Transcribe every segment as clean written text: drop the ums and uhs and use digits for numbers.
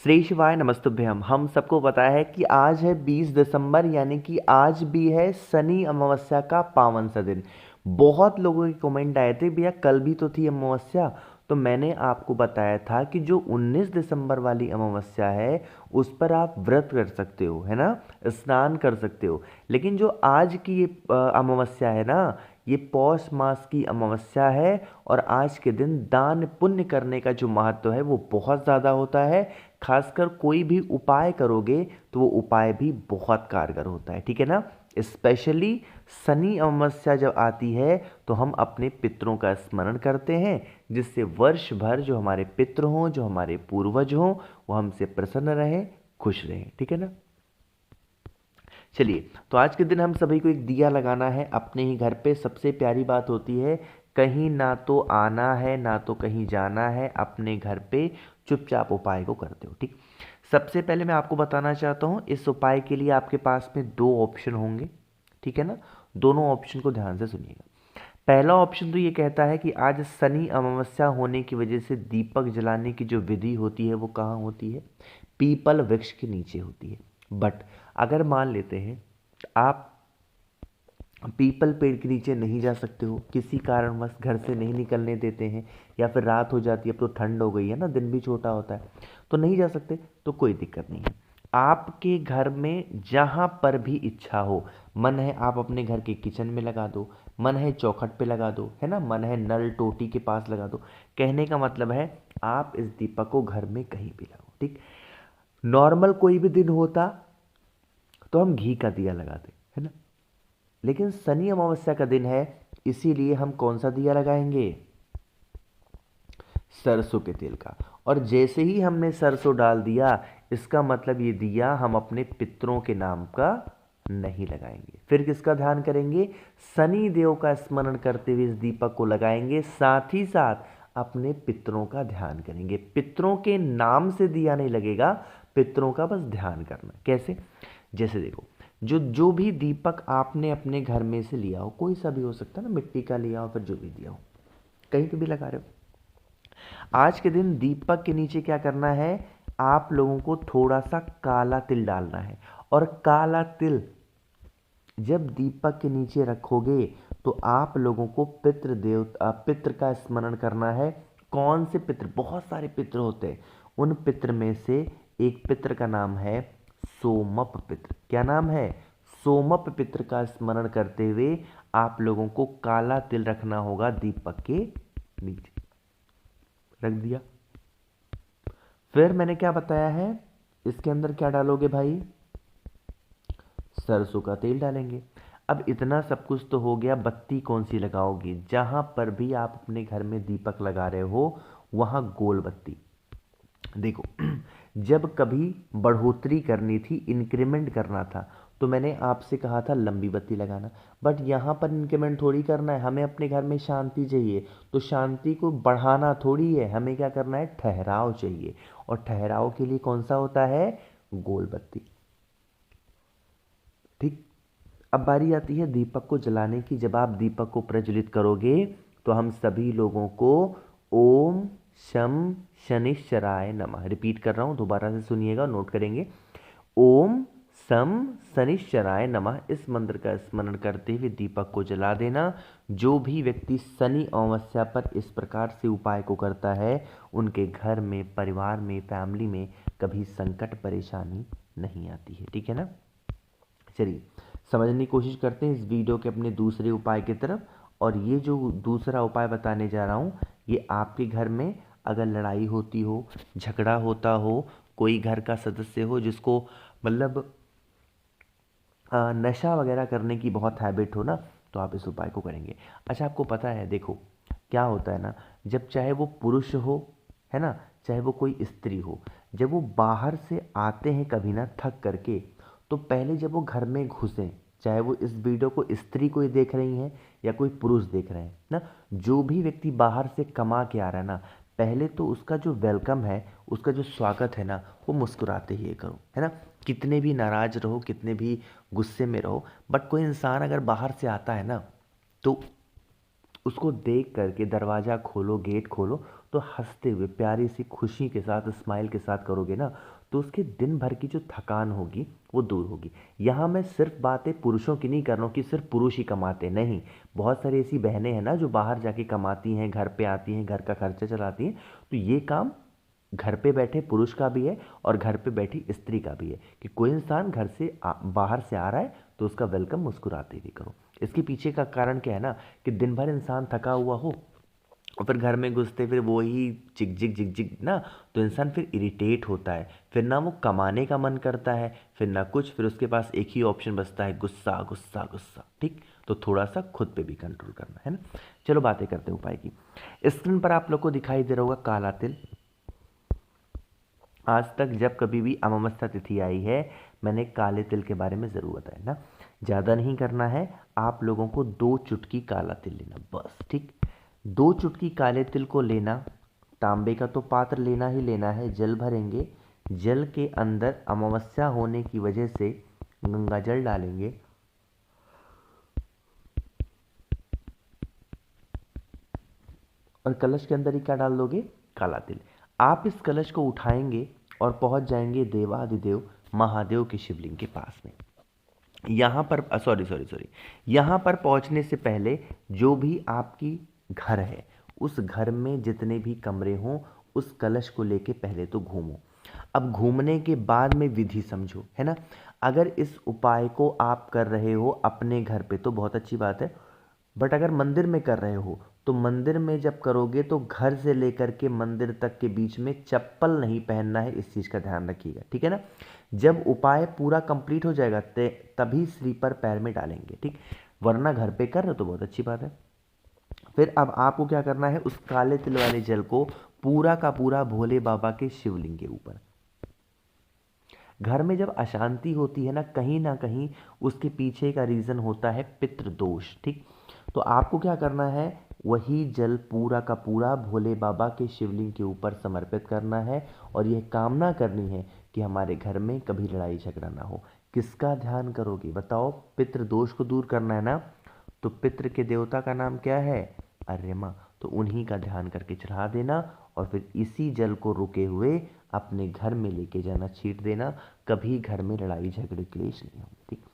श्री शिवाय नमस्तुभ्यम। हम सबको पता है कि आज है 20 दिसंबर, यानी कि आज भी है शनि अमावस्या का पावन सा दिन। बहुत लोगों के कमेंट आए थे, भैया कल भी तो थी अमावस्या। तो मैंने आपको बताया था कि जो 19 दिसंबर वाली अमावस्या है उस पर आप व्रत कर सकते हो, है ना, स्नान कर सकते हो। लेकिन जो आज की ये अमावस्या है ना, ये पौष मास की अमावस्या है और आज के दिन दान पुण्य करने का जो महत्व है वो बहुत ज़्यादा होता है। खासकर कोई भी उपाय करोगे तो वो उपाय भी बहुत कारगर होता है, ठीक है ना। स्पेशली शनि अमावस्या जब आती है तो हम अपने पितरों का स्मरण करते हैं, जिससे वर्ष भर जो हमारे पितृ हों, जो हमारे पूर्वज हों, वो हमसे प्रसन्न रहें, खुश रहें, ठीक है ना। चलिए, तो आज के दिन हम सभी को एक दिया लगाना है अपने ही घर पे। सबसे प्यारी बात होती है, कहीं ना तो आना है ना तो कहीं जाना है, अपने घर पे चुपचाप उपाय को करते हो, ठीक। सबसे पहले मैं आपको बताना चाहता हूँ, इस उपाय के लिए आपके पास में दो ऑप्शन होंगे, ठीक है ना। दोनों ऑप्शन को ध्यान से सुनिएगा। पहला ऑप्शन तो ये कहता है कि आज शनि अमावस्या होने की वजह से दीपक जलाने की जो विधि होती है वो कहाँ होती है, पीपल वृक्ष के नीचे होती है। बट अगर मान लेते हैं आप पीपल पेड़ के नीचे नहीं जा सकते हो, किसी कारणवश घर से नहीं निकलने देते हैं, या फिर रात हो जाती है, अब तो ठंड हो गई है ना, दिन भी छोटा होता है, तो नहीं जा सकते, तो कोई दिक्कत नहीं है। आपके घर में जहाँ पर भी इच्छा हो, मन है आप अपने घर के किचन में लगा दो, मन है चौखट पे लगा दो, है ना, मन है नल टोटी के पास लगा दो। कहने का मतलब है आप इस दीपक को घर में कहीं भी लगाओ, ठीक। नॉर्मल कोई भी दिन होता तो हम घी का दिया लगाते, है ना, लेकिन शनि अमावस्या का दिन है, इसीलिए हम कौन सा दिया लगाएंगे, सरसों के तेल का। और जैसे ही हमने सरसों डाल दिया, इसका मतलब ये दिया हम अपने पितरों के नाम का नहीं लगाएंगे, फिर किसका ध्यान करेंगे, शनि देव का स्मरण करते हुए इस दीपक को लगाएंगे, साथ ही साथ अपने पितरों का ध्यान करेंगे। पितरों के नाम से दिया नहीं लगेगा, पितरों का बस ध्यान करना। कैसे, जैसे देखो, जो जो भी दीपक आपने अपने घर में से लिया हो, कोई सा भी हो सकता है ना, मिट्टी का लिया हो, फिर जो भी दिया हो, कहीं पे भी लगा रहे हो, आज के दिन दीपक के नीचे क्या करना है, आप लोगों को थोड़ा सा काला तिल डालना है। और काला तिल जब दीपक के नीचे रखोगे तो आप लोगों को पितृ का स्मरण करना है। कौन से पितृ, बहुत सारे पितृ होते हैं, उन पितृ में से एक पितृ का नाम है सोमप पितृ। क्या नाम है, सोमप पितृ का स्मरण करते हुए आप लोगों को काला तिल रखना होगा दीपक के नीचे। रख दिया, फिर मैंने क्या बताया है, इसके अंदर क्या डालोगे भाई, सरसों का तेल डालेंगे। अब इतना सब कुछ तो हो गया, बत्ती कौन सी लगाओगे, जहां पर भी आप अपने घर में दीपक लगा रहे हो वहां गोल बत्ती। देखो, जब कभी बढ़ोतरी करनी थी, इंक्रीमेंट करना था, तो मैंने आपसे कहा था लंबी बत्ती लगाना। बट यहाँ पर इंक्रीमेंट थोड़ी करना है, हमें अपने घर में शांति चाहिए, तो शांति को बढ़ाना थोड़ी है, हमें क्या करना है, ठहराव चाहिए। और ठहराव के लिए कौन सा होता है, गोल बत्ती, ठीक। अब बारी आती है दीपक को जलाने की। जब आप दीपक को प्रज्वलित करोगे तो हम सभी लोगों को ओम शम शनिश्चराय नमः, रिपीट कर रहा हूं, दोबारा से सुनिएगा, नोट करेंगे। ओम सम शनिश्चराय नमः, इस मंत्र का स्मरण करते हुए दीपक को जला देना। जो भी व्यक्ति शनि अमावस्या पर इस प्रकार से उपाय को करता है, उनके घर में, परिवार में, फैमिली में कभी संकट परेशानी नहीं आती है, ठीक है ना। चलिए, समझने की कोशिश करते हैं इस वीडियो के अपने दूसरे उपाय की तरफ। और ये जो दूसरा उपाय बताने जा रहा हूँ, ये आपके घर में अगर लड़ाई होती हो, झगड़ा होता हो, कोई घर का सदस्य हो जिसको मतलब नशा वगैरह करने की बहुत हैबिट हो ना, तो आप इस उपाय को करेंगे। अच्छा, आपको पता है, देखो क्या होता है ना, जब चाहे वो पुरुष हो, है ना, चाहे वो कोई स्त्री हो, जब वो बाहर से आते हैं कभी ना थक करके, तो पहले जब वो घर में घुसें, चाहे वो इस वीडियो को स्त्री कोई देख रही हैं या कोई पुरुष देख रहे हैं ना, जो भी व्यक्ति बाहर से कमा के आ रहा है ना, पहले तो उसका जो वेलकम है, उसका जो स्वागत है ना, वो मुस्कुराते ही करो, है ना। कितने भी नाराज रहो, कितने भी गुस्से में रहो, बट कोई इंसान अगर बाहर से आता है ना, तो उसको देख करके दरवाज़ा खोलो, गेट खोलो, तो हंसते हुए प्यारी सी खुशी के साथ स्माइल के साथ करोगे ना, तो उसके दिन भर की जो थकान होगी वो दूर होगी। यहाँ मैं सिर्फ बातें पुरुषों की नहीं कर रहा हूँ कि सिर्फ पुरुष ही कमाते, नहीं। बहुत सारी ऐसी बहनें हैं ना जो बाहर जाके कमाती हैं, घर पे आती हैं, घर का खर्चा चलाती हैं। तो ये काम घर पे बैठे पुरुष का भी है और घर पे बैठी स्त्री का भी है कि कोई इंसान घर से बाहर से आ रहा है तो उसका वेलकम मुस्कुराते हुए करो। इसके पीछे का कारण क्या है ना, कि दिन भर इंसान थका हुआ हो और फिर घर में घुसते फिर वही चिक जिक जिक ना, तो इंसान फिर इरिटेट होता है, फिर ना वो कमाने का मन करता है, फिर ना कुछ, फिर उसके पास एक ही ऑप्शन बचता है, गुस्सा गुस्सा गुस्सा। ठीक, तो थोड़ा सा खुद पे भी कंट्रोल करना है ना। चलो बातें करते हैं उपाय की। स्क्रीन पर आप लोग को दिखाई दे रहा होगा काला तिल। आज तक जब कभी भी अमावस्या तिथि आई है मैंने काले तिल के बारे में ज़रूर बताया ना। ज़्यादा नहीं करना है, आप लोगों को 2 चुटकी काला तिल लेना बस। ठीक, 2 चुटकी काले तिल को लेना, तांबे का तो पात्र लेना ही लेना है, जल भरेंगे, जल के अंदर अमावस्या होने की वजह से गंगा जल डालेंगे और कलश के अंदर ही क्या डाल दोगे, काला तिल। आप इस कलश को उठाएंगे और पहुंच जाएंगे देवादिदेव महादेव के शिवलिंग के पास में। यहाँ पर सॉरी सॉरी सॉरी, यहाँ पर पहुँचने से पहले जो भी आपकी घर है उस घर में जितने भी कमरे हों उस कलश को लेके पहले तो घूमो। अब घूमने के बाद में विधि समझो, है ना। अगर इस उपाय को आप कर रहे हो अपने घर पे तो बहुत अच्छी बात है, बट अगर मंदिर में कर रहे हो तो मंदिर में जब करोगे तो घर से लेकर के मंदिर तक के बीच में चप्पल नहीं पहनना है, इस चीज़ का ध्यान रखिएगा, ठीक है ना। जब उपाय पूरा कंप्लीट हो जाएगा तभी स्लीपर पैर में डालेंगे, ठीक। वरना घर पे कर रहे हो तो बहुत अच्छी बात है। फिर अब आपको क्या करना है, उस काले तिल वाले जल को पूरा का पूरा भोले बाबा के शिवलिंग के ऊपर। घर में जब अशांति होती है ना कहीं उसके पीछे का रीज़न होता है पितृदोष, ठीक। तो आपको क्या करना है, वही जल पूरा का पूरा भोले बाबा के शिवलिंग के ऊपर समर्पित करना है और यह कामना करनी है कि हमारे घर में कभी लड़ाई झगड़ा ना हो। किसका ध्यान करोगे बताओ, पितृदोष को दूर करना है ना। तो पितृ के देवता का नाम क्या है, अर्यमा, तो उन्हीं का ध्यान करके चढ़ा देना और फिर इसी जल को रुके हुए अपने घर में लेके जाना, छीट देना, कभी घर में लड़ाई झगड़े क्लेश नहीं हो, ठीक।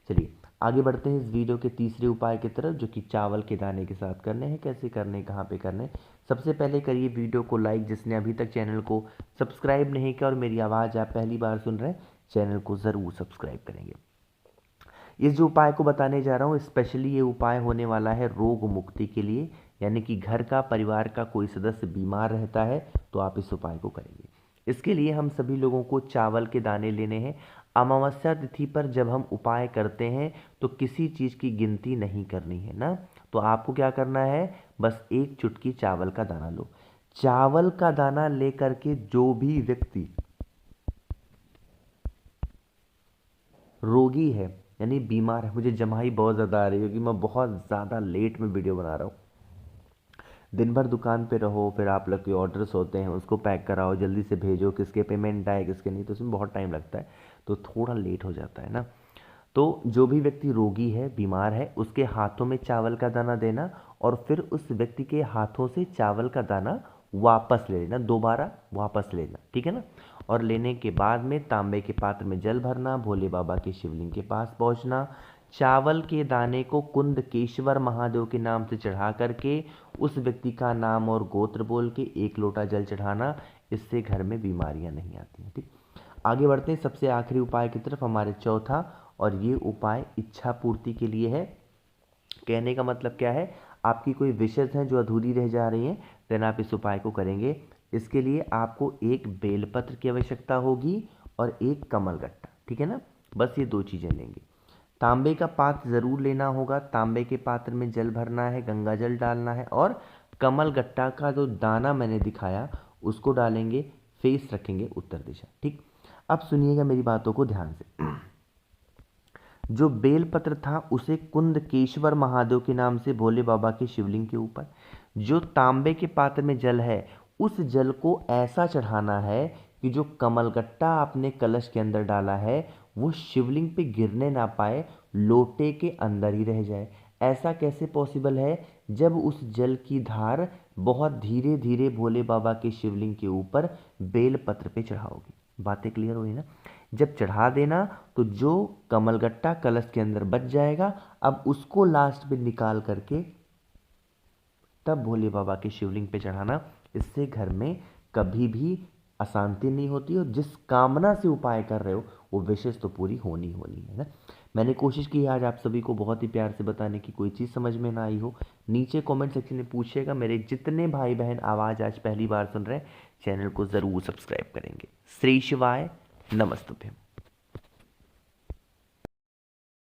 चलिए आगे बढ़ते हैं इस वीडियो के तीसरे उपाय की तरफ, जो कि चावल के दाने के साथ करने हैं। कैसे करने, कहाँ पे करने, सबसे पहले करिए वीडियो को लाइक, जिसने अभी तक चैनल को सब्सक्राइब नहीं किया और मेरी आवाज़ आप पहली बार सुन रहे हैं, चैनल को ज़रूर सब्सक्राइब करेंगे। इस जो उपाय को बताने जा रहा हूँ स्पेशली ये उपाय होने वाला है रोग मुक्ति के लिए, यानी कि घर का परिवार का कोई सदस्य बीमार रहता है तो आप इस उपाय को करेंगे। इसके लिए हम सभी लोगों को चावल के दाने लेने हैं। अमावस्या तिथि पर जब हम उपाय करते हैं तो किसी चीज़ की गिनती नहीं करनी है ना। तो आपको क्या करना है, बस 1 चुटकी चावल का दाना लो। चावल का दाना लेकर के जो भी व्यक्ति रोगी है यानी बीमार है, मुझे जम्हाई बहुत ज़्यादा आ रही है क्योंकि मैं बहुत ज़्यादा लेट में वीडियो बना रहा हूँ। दिन भर दुकान पे रहो, फिर आप लोग के ऑर्डर्स होते हैं, उसको पैक कराओ, जल्दी से भेजो, किसके पेमेंट आए किसके नहीं, तो उसमें बहुत टाइम लगता है, तो थोड़ा लेट हो जाता है ना। तो जो भी व्यक्ति रोगी है, बीमार है, उसके हाथों में चावल का दाना देना और फिर उस व्यक्ति के हाथों से चावल का दाना वापस ले लेना, दोबारा वापस लेना, ठीक है ना। और लेने के बाद में तांबे के पात्र में जल भरना, भोले बाबा के शिवलिंग के पास पहुंचना, चावल के दाने को कुंदकेश्वर महादेव के नाम से चढ़ा करके उस व्यक्ति का नाम और गोत्र बोल के 1 लोटा जल चढ़ाना। इससे घर में बीमारियां नहीं आती हैं, ठीक। आगे बढ़ते हैं सबसे आखिरी उपाय की तरफ, हमारे चौथा, और ये उपाय इच्छा पूर्ति के लिए है। कहने का मतलब क्या है, आपकी कोई विशेष हैं जो अधूरी रह जा रही हैं, देन आप इस उपाय को करेंगे। इसके लिए आपको 1 बेलपत्र की आवश्यकता होगी और 1 कमलगट्टा, ठीक है ना। बस ये 2 चीज़ें लेंगे। तांबे का पात्र ज़रूर लेना होगा, तांबे के पात्र में जल भरना है, गंगा जल डालना है और कमलगट्टा का जो दाना मैंने दिखाया उसको डालेंगे, फेस रखेंगे उत्तर दिशा, ठीक। अब सुनिएगा मेरी बातों को ध्यान से। जो बेलपत्र था उसे कुंदकेश्वर महादेव के नाम से भोले बाबा के शिवलिंग के ऊपर, जो तांबे के पात्र में जल है उस जल को ऐसा चढ़ाना है कि जो कमलगट्टा आपने कलश के अंदर डाला है वो शिवलिंग पे गिरने ना पाए, लोटे के अंदर ही रह जाए। ऐसा कैसे पॉसिबल है, जब उस जल की धार बहुत धीरे धीरे भोले बाबा के शिवलिंग के ऊपर बेल पत्र पे चढ़ाओगी। बातें क्लियर हुई ना? जब चढ़ा देना तो जो कमलगट्टा कलश के अंदर बच जाएगा, अब उसको लास्ट में निकाल करके तब भोले बाबा के शिवलिंग पे चढ़ाना। इससे घर में कभी भी अशांति नहीं होती और जिस कामना से उपाय कर रहे हो वो विशेष तो पूरी होनी होनी है ना। मैंने कोशिश की है आज आप सभी को बहुत ही प्यार से बताने की, कोई चीज़ समझ में ना आई हो नीचे कमेंट सेक्शन में पूछिएगा। मेरे जितने भाई बहन आवाज़ आज पहली बार सुन रहे हैं चैनल को ज़रूर सब्सक्राइब करेंगे। श्री शिवाय नमस्तुभ्यम।